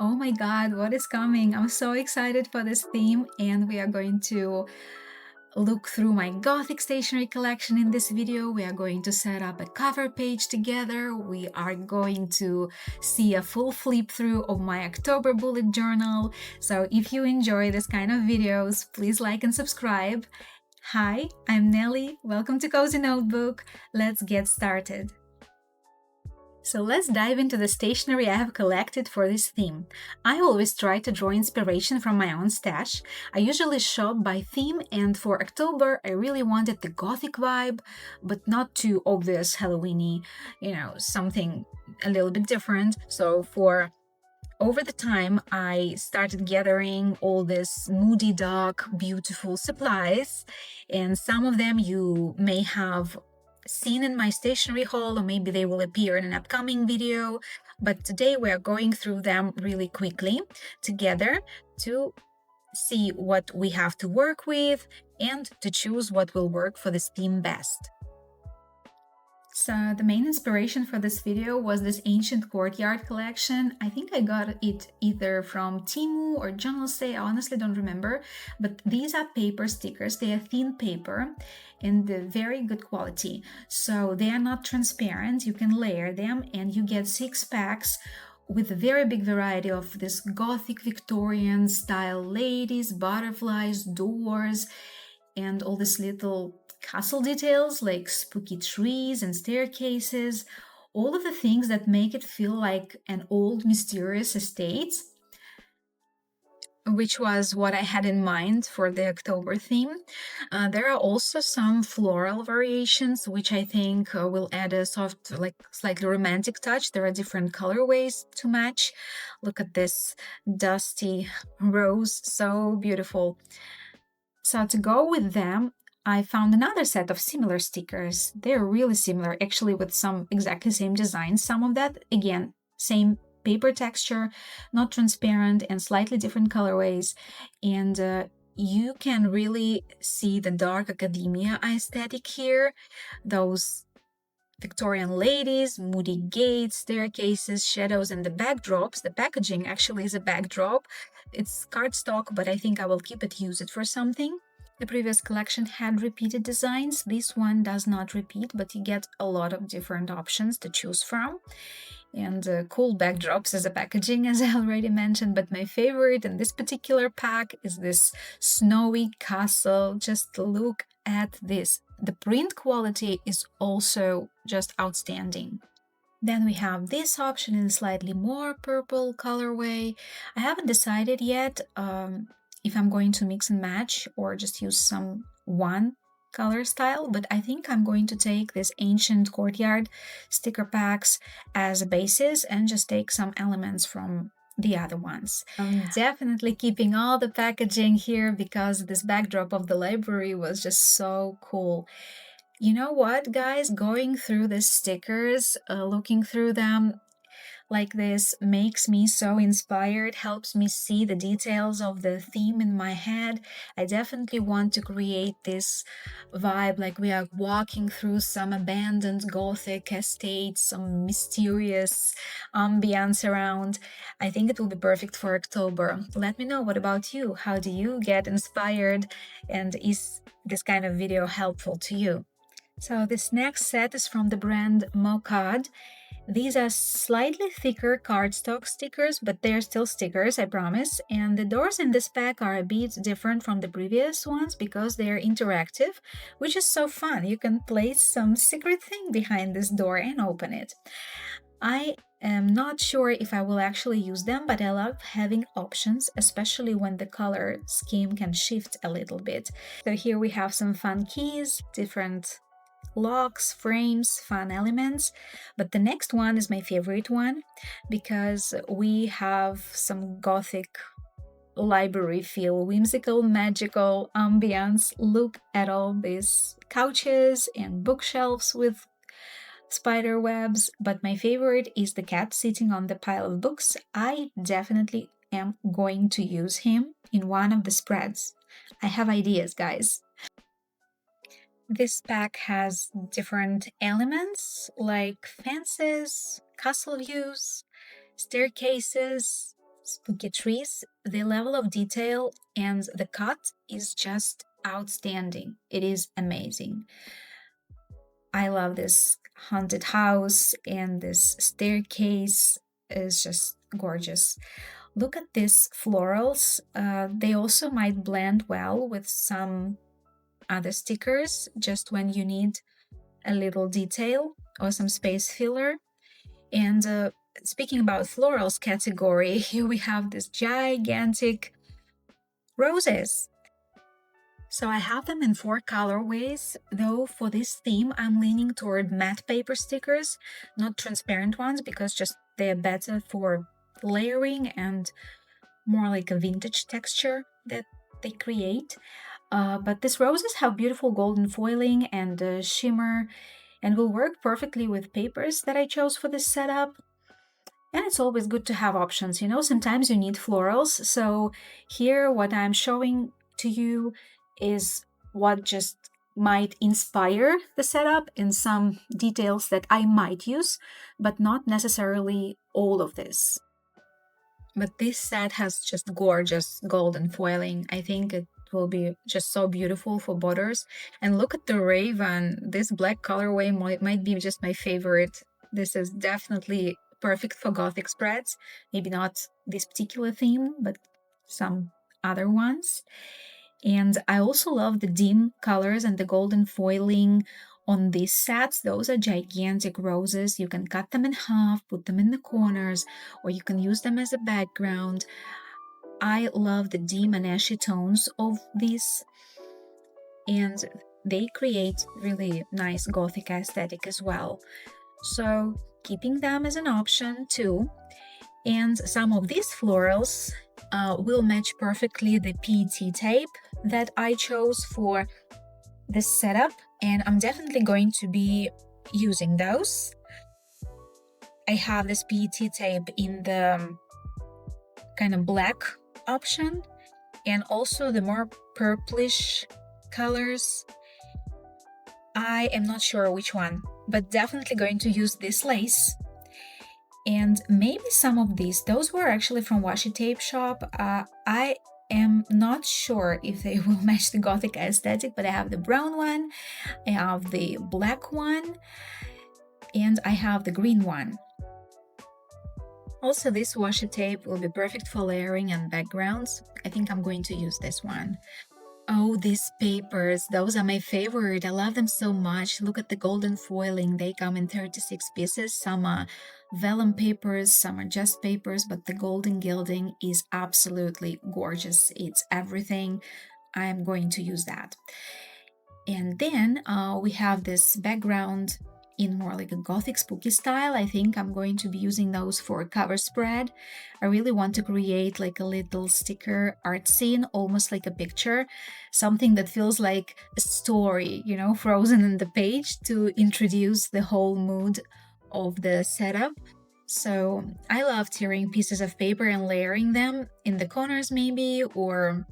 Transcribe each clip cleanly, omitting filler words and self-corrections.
Oh my God, what is coming? I'm so excited for this theme, and we are going to look through my Gothic stationery collection in this video. We are going to set up a cover page together. We are going to see a full flip through of my October Bullet Journal. So if you enjoy this kind of videos, please like and subscribe. Hi, I'm Nelly. Welcome to Cozy Notebook. Let's get started. So let's dive into the stationery I have collected for this theme. I always try to draw inspiration from my own stash. I usually shop by theme, and for October I really wanted the Gothic vibe, but not too obvious Halloweeny, something a little bit different. So over the time, I started gathering all this moody, dark, beautiful supplies, and some of them you may have seen in my stationery haul, or maybe they will appear in an upcoming video. But today we are going through them really quickly together to see what we have to work with and to choose what will work for this theme best. So the main inspiration for this video was this ancient courtyard collection. I think I got it either from Temu or Journal Say, I honestly don't remember, but these are paper stickers. They are thin paper and very good quality. So they are not transparent, you can layer them and you get 6 packs with a very big variety of this Gothic Victorian style ladies, butterflies, doors, and all these little castle details like spooky trees and staircases, all of the things that make it feel like an old mysterious estate, which was what I had in mind for the October theme. There are also some floral variations, which I think will add a soft, like slightly romantic touch. There are different colorways to match. Look at this dusty rose, so beautiful. So to go with them, I found another set of similar stickers. They're really similar, actually, with some exactly same designs. Some of that, again, same paper texture, not transparent, and slightly different colorways. And you can really see the dark academia aesthetic here. Those Victorian ladies, moody gates, staircases, shadows, and the backdrops. The packaging actually is a backdrop. It's cardstock, but I think I will keep it, use it for something. The previous collection had repeated designs. This one does not repeat, but you get a lot of different options to choose from. And cool backdrops as a packaging, as I already mentioned. But my favorite in this particular pack is this snowy castle. Just look at this. The print quality is also just outstanding. Then we have this option in a slightly more purple colorway. I haven't decided yet if I'm going to mix and match or just use some one color style, but I think I'm going to take this ancient courtyard sticker packs as a basis and just take some elements from the other ones. I'm definitely keeping all the packaging here because this backdrop of the library was just so cool. You know what, guys? Going through the stickers, looking through them like this makes me so inspired, helps me see the details of the theme in my head. I definitely want to create this vibe like we are walking through some abandoned Gothic estate, some mysterious ambience around. I think it will be perfect for October. Let me know, what about you? How do you get inspired? And is this kind of video helpful to you? So this next set is from the brand Moody. These are slightly thicker cardstock stickers, but they're still stickers, I promise. And the doors in this pack are a bit different from the previous ones because they are interactive, which is so fun. You can place some secret thing behind this door and open it. I am not sure if I will actually use them, but I love having options, especially when the color scheme can shift a little bit. So here we have some fun keys, different locks, frames, fun elements. But the next one is my favorite one because we have some Gothic library feel, whimsical, magical ambience. Look at all these couches and bookshelves with spider webs, but my favorite is the cat sitting on the pile of books. I definitely am going to use him in one of the spreads. I have ideas, guys. This pack has different elements like fences, castle views, staircases, spooky trees. The level of detail and the cut is just outstanding. It is amazing. I love this haunted house, and this staircase is just gorgeous. Look at these florals. They also might blend well with some other stickers just when you need a little detail or some space filler. And speaking about florals category, here we have this gigantic roses. So I have them in 4 colorways, though for this theme I'm leaning toward matte paper stickers, not transparent ones, because just they're better for layering and more like a vintage texture that they create. But these roses have beautiful golden foiling and shimmer, and will work perfectly with papers that I chose for this setup. And it's always good to have options, sometimes you need florals. So here, what I'm showing to you is what just might inspire the setup and some details that I might use, but not necessarily all of this. But this set has just gorgeous golden foiling. I think it will be just so beautiful for borders. And look at the raven. This black colorway might be just my favorite. This is definitely perfect for Gothic spreads. Maybe not this particular theme, but some other ones. And I also love the dim colors and the golden foiling on these sets. Those are gigantic roses. You can cut them in half, put them in the corners, or you can use them as a background. I love the dim and ashy tones of these, and they create really nice Gothic aesthetic as well. So keeping them as an option too. And some of these florals will match perfectly the PET tape that I chose for this setup, and I'm definitely going to be using those. I have this PET tape in the kind of black option, and also the more purplish colors. I am not sure which one, but definitely going to use this lace. And maybe some of those were actually from Washi Tape Shop. I am not sure if they will match the Gothic aesthetic, but I have the brown one, I have the black one, and I have the green one. Also, this washi tape will be perfect for layering and backgrounds. I think I'm going to use this one. Oh, these papers, those are my favorite. I love them so much. Look at the golden foiling. They come in 36 pieces. Some are vellum papers, some are just papers, but the golden gilding is absolutely gorgeous. It's everything. I am going to use that. And then we have this background in more like a Gothic spooky style. I think I'm going to be using those for a cover spread. I really want to create like a little sticker art scene, almost like a picture, something that feels like a story, frozen in the page to introduce the whole mood of the setup. So I love tearing pieces of paper and layering them in the corners maybe, or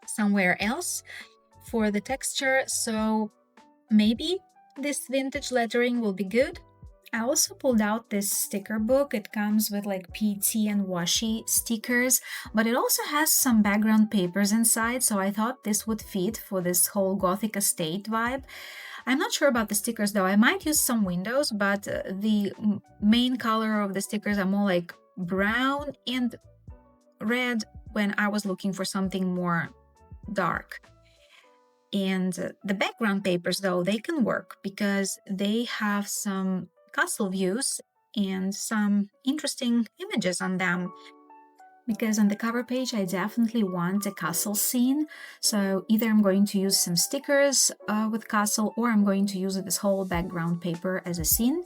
somewhere else for the texture. So maybe this vintage lettering will be good. I also pulled out this sticker book. It comes with like PET and washi stickers, but it also has some background papers inside, so I thought this would fit for this whole Gothic estate vibe. I'm not sure about the stickers though. I might use some windows, but the main color of the stickers are more like brown and red when I was looking for something more dark. And the background papers, though, they can work because they have some castle views and some interesting images on them. Because on the cover page, I definitely want a castle scene. So either I'm going to use some stickers with castle, or I'm going to use this whole background paper as a scene.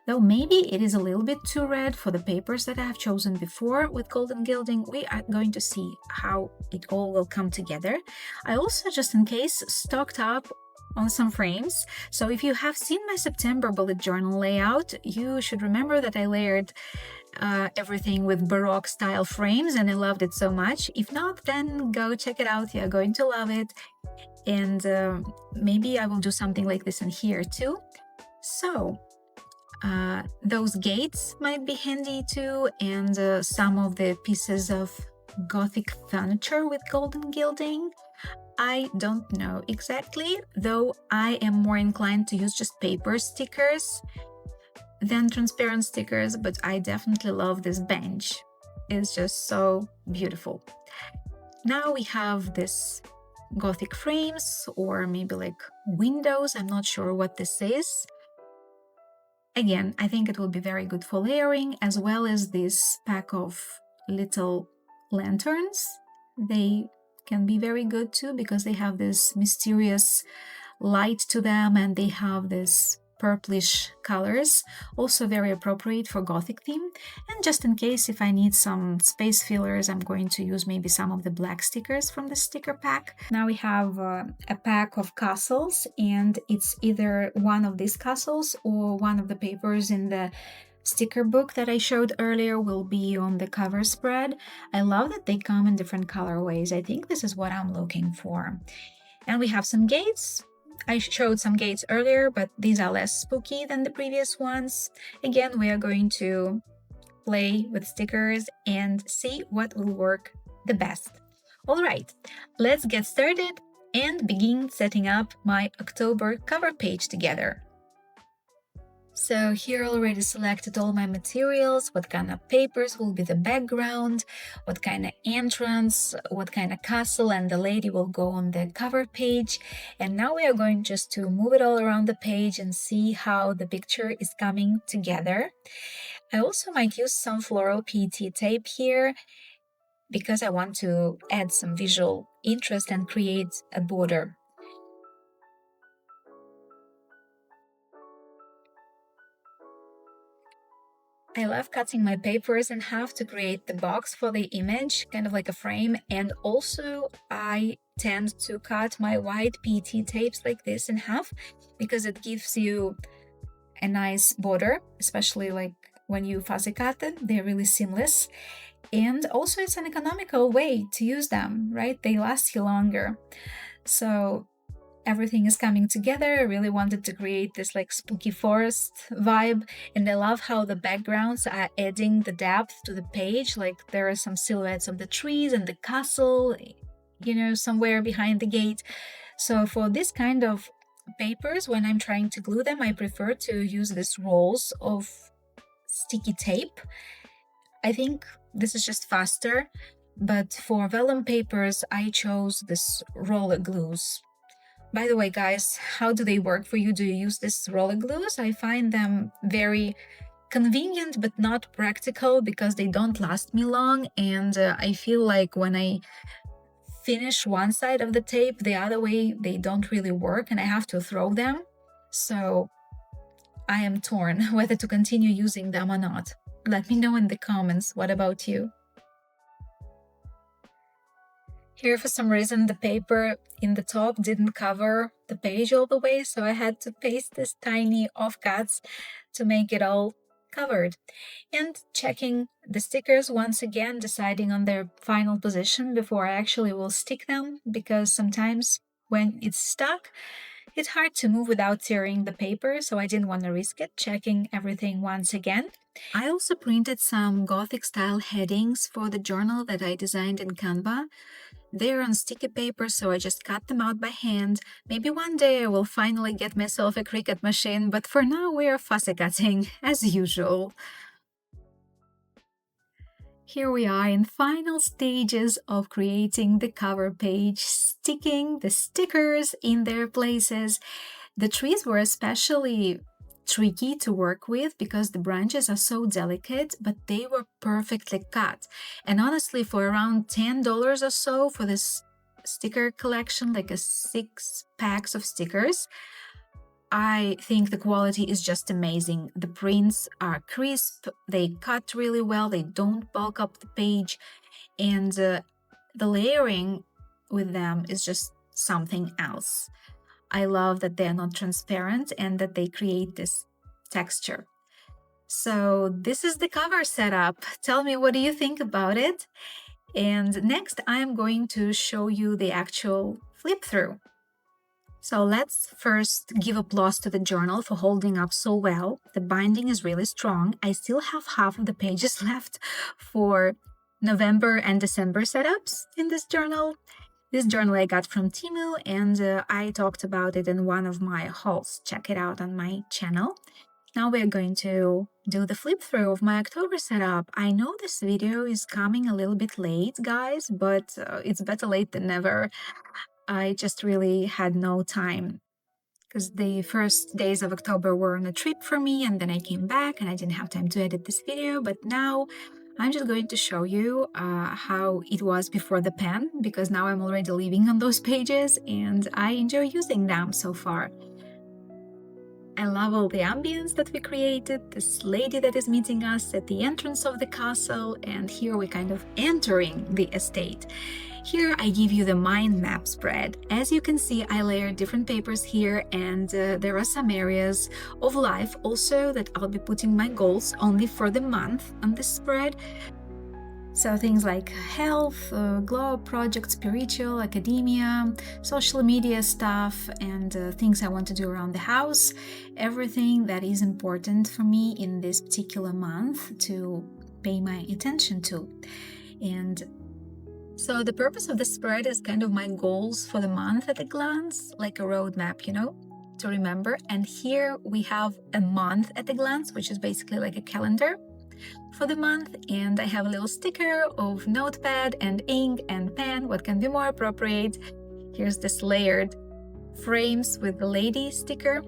Though maybe it is a little bit too red for the papers that I have chosen before with golden gilding. We are going to see how it all will come together. I also, just in case, stocked up on some frames. So if you have seen my September bullet journal layout, you should remember that I layered everything with Baroque style frames, and I loved it so much. If not, then go check it out. You're going to love it. And maybe I will do something like this in here too. So Those gates might be handy too, and some of the pieces of Gothic furniture with golden gilding. I don't know exactly, though I am more inclined to use just paper stickers than transparent stickers, but I definitely love this bench. It's just so beautiful. Now we have this Gothic frames or maybe like windows. I'm not sure what this is. Again, I think it will be very good for layering, as well as this pack of little lanterns. They can be very good too because they have this mysterious light to them and they have this purplish colors, also very appropriate for Gothic theme. And just in case if I need some space fillers, I'm going to use maybe some of the black stickers from the sticker pack. Now we have a pack of castles, and it's either one of these castles or one of the papers in the sticker book that I showed earlier will be on the cover spread. I love that they come in different colorways. I think this is what I'm looking for. And we have some gates. I showed some gates earlier, but these are less spooky than the previous ones. Again, we are going to play with stickers and see what will work the best. All right, let's get started and begin setting up my October cover page together. So here I already selected all my materials, what kind of papers will be the background, what kind of entrance, what kind of castle and the lady will go on the cover page. And now we are going just to move it all around the page and see how the picture is coming together. I also might use some floral PET tape here because I want to add some visual interest and create a border. I love cutting my papers in half to create the box for the image, kind of like a frame, and also I tend to cut my white PET tapes like this in half because it gives you a nice border, especially like when you fussy cut them, they're really seamless. And also it's an economical way to use them, right? They last you longer. So everything is coming together. I really wanted to create this like spooky forest vibe, and I love how the backgrounds are adding the depth to the page. Like there are some silhouettes of the trees and the castle, somewhere behind the gate. So for this kind of papers, when I'm trying to glue them, I prefer to use these rolls of sticky tape. I think this is just faster, but for vellum papers, I chose this roller glues. By the way, guys, how do they work for you? Do you use these roller glues? I find them very convenient but not practical because they don't last me long, and I feel like when I finish one side of the tape, the other way they don't really work and I have to throw them. So I am torn whether to continue using them or not. Let me know in the comments. What about you? Here, for some reason, the paper in the top didn't cover the page all the way, so I had to paste these tiny offcuts to make it all covered. And checking the stickers once again, deciding on their final position before I actually will stick them, because sometimes when it's stuck, it's hard to move without tearing the paper, so I didn't want to risk it, checking everything once again. I also printed some Gothic style headings for the journal that I designed in Canva. They're on sticky paper, so I just cut them out by hand. Maybe one day I will finally get myself a Cricut machine, but for now we are fussy cutting, as usual. Here we are in final stages of creating the cover page, sticking the stickers in their places. The trees were especially tricky to work with because the branches are so delicate, but they were perfectly cut. And honestly, for around $10 or so for this sticker collection, like a 6 packs of stickers, I think the quality is just amazing. The prints are crisp, they cut really well, they don't bulk up the page, and the layering with them is just something else. I love that they're not transparent and that they create this texture. So this is the cover setup. Tell me, what do you think about it? And next I'm going to show you the actual flip through. So let's first give applause to the journal for holding up so well. The binding is really strong. I still have half of the pages left for November and December setups in this journal. This journal I got from Temu, and I talked about it in one of my hauls. Check it out on my channel. Now we're going to do the flip through of my October setup. I know this video is coming a little bit late, guys, but it's better late than never. I just really had no time because the first days of October were on a trip for me, and then I came back and I didn't have time to edit this video. But now I'm just going to show you how it was before the pen, because now I'm already living on those pages and I enjoy using them so far. I love all the ambience that we created, this lady that is meeting us at the entrance of the castle, and here we're kind of entering the estate. Here I give you the mind map spread. As you can see, I layered different papers here, and there are some areas of life also that I'll be putting my goals only for the month on this spread. So things like health, glow up project, spiritual, academia, social media stuff, and things I want to do around the house. Everything that is important for me in this particular month to pay my attention to. And so the purpose of the spread is kind of my goals for the month at a glance, like a roadmap, you know, to remember. And here we have a month at a glance, which is basically like a calendar for the month, and I have a little sticker of notepad and ink and pen. What can be more appropriate? Here's this layered frames with the lady sticker,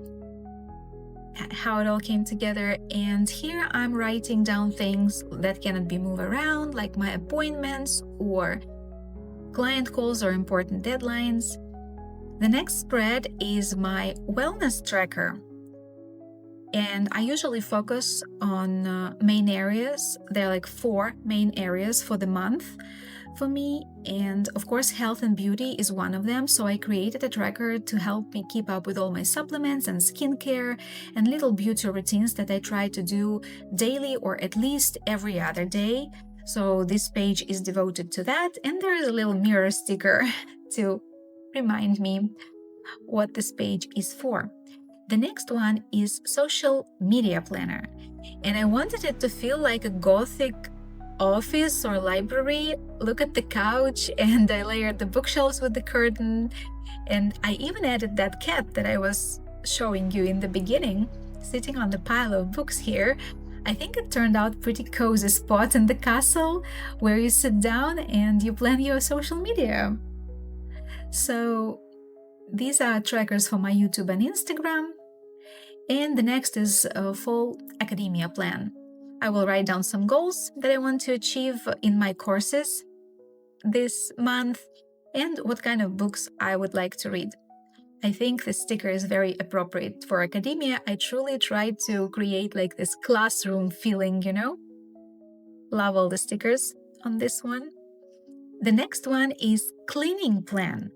how it all came together. And here I'm writing down things that cannot be moved around, like my appointments or client calls or important deadlines. The next spread is my wellness tracker. And I usually focus on main areas. There are like 4 main areas for the month for me. And of course, health and beauty is one of them. So I created a tracker to help me keep up with all my supplements and skincare and little beauty routines that I try to do daily or at least every other day. So this page is devoted to that. And there is a little mirror sticker to remind me what this page is for. The next one is social media planner, and I wanted it to feel like a Gothic office or library. Look at the couch, and I layered the bookshelves with the curtain, and I even added that cat that I was showing you in the beginning, sitting on the pile of books here. I think it turned out pretty cozy spot in the castle where you sit down and you plan your social media. So these are trackers for my YouTube and Instagram. And the next is a full academia plan. I will write down some goals that I want to achieve in my courses this month and what kind of books I would like to read. I think this sticker is very appropriate for academia. I truly tried to create like this classroom feeling, you know? Love all the stickers on this one. The next one is cleaning plan.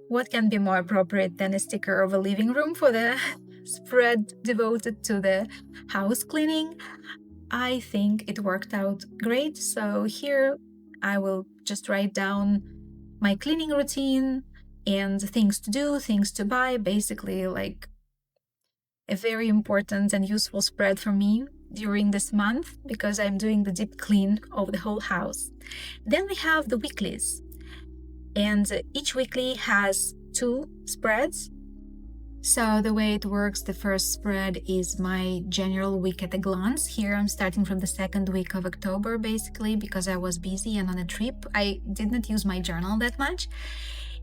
What can be more appropriate than a sticker of a living room for the spread devoted to the house cleaning? I think it worked out great. So here I will just write down my cleaning routine and things to do, things to buy, basically like a very important and useful spread for me during this month because I'm doing the deep clean of the whole house. Then we have the weeklies, and each weekly has 2 spreads. So the way it works, the first spread is my general week at a glance. Here I'm starting from the 2nd week of October, basically, because I was busy and on a trip. I did not use my journal that much.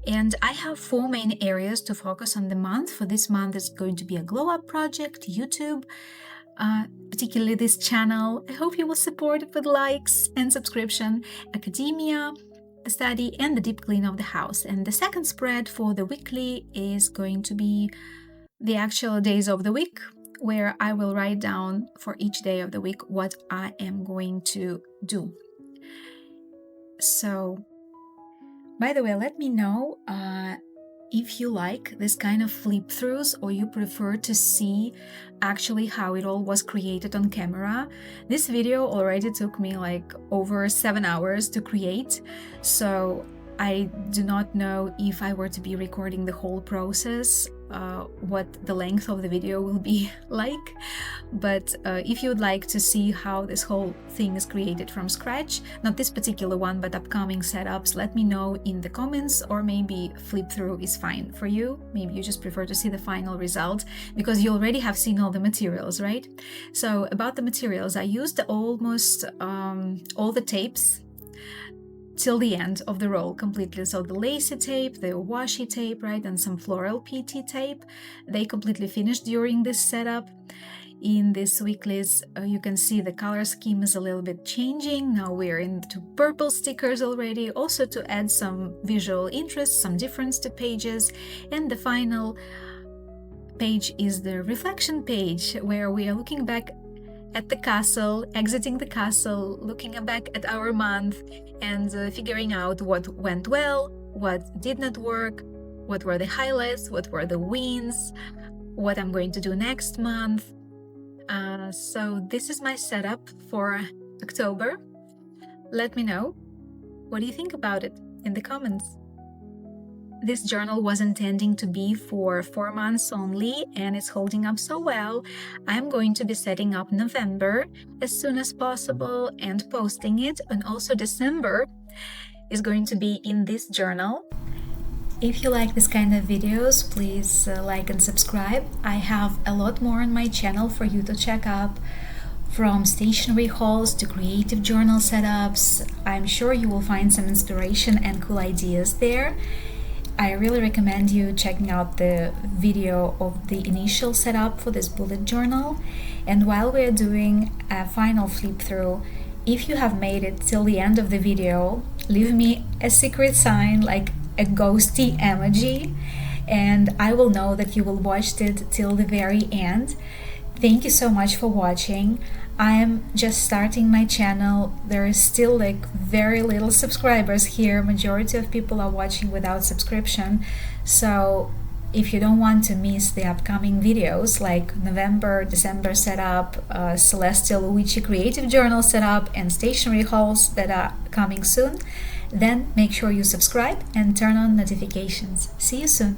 And I have 4 main areas to focus on the month. For this month, it's going to be a glow up project, YouTube, particularly this channel. I hope you will support it with likes and subscription, academia, the study, and the deep clean of the house. And the second spread for the weekly is going to be the actual days of the week, where I will write down for each day of the week what I am going to do. So, by the way, let me know if you like this kind of flip throughs or you prefer to see actually how it all was created on camera. This video already took me like over 7 hours to create, so I do not know if I were to be recording the whole process, what the length of the video will be like. But if you would like to see how this whole thing is created from scratch, not this particular one, but upcoming setups, let me know in the comments, or maybe flip through is fine for you. Maybe you just prefer to see the final result because you already have seen all the materials, right? So about the materials, I used almost all the tapes till the end of the roll completely. So the lacy tape, the washi tape, right, and some floral PT tape, they completely finished during this setup. In these weeklies, you can see the color scheme is a little bit changing. Now we're into purple stickers already, also to add some visual interest, some difference to pages. And the final page is the reflection page, where we are looking back at the castle, exiting the castle, looking back at our month, and figuring out what went well, what did not work, what were the highlights, what were the wins, what I'm going to do next month. So this is my setup for October. Let me know, what do you think about it in the comments? This journal was intending to be for 4 months only, and it's holding up so well. I'm going to be setting up November as soon as possible and posting it, and also December is going to be in this journal. If you like this kind of videos, please like and subscribe. I have a lot more on my channel for you to check out, from stationery hauls to creative journal setups. I'm sure you will find some inspiration and cool ideas there. I really recommend you checking out the video of the initial setup for this bullet journal. And while we're doing a final flip through, if you have made it till the end of the video, leave me a secret sign, like a ghosty emoji, and I will know that you will watched it till the very end. Thank you so much for watching. I am just starting my channel. There is still like very little subscribers here. Majority of people are watching without subscription. So if you don't want to miss the upcoming videos like November, December setup, Celestial Witchy Creative Journal setup, and stationery hauls that are coming soon, then make sure you subscribe and turn on notifications. See you soon.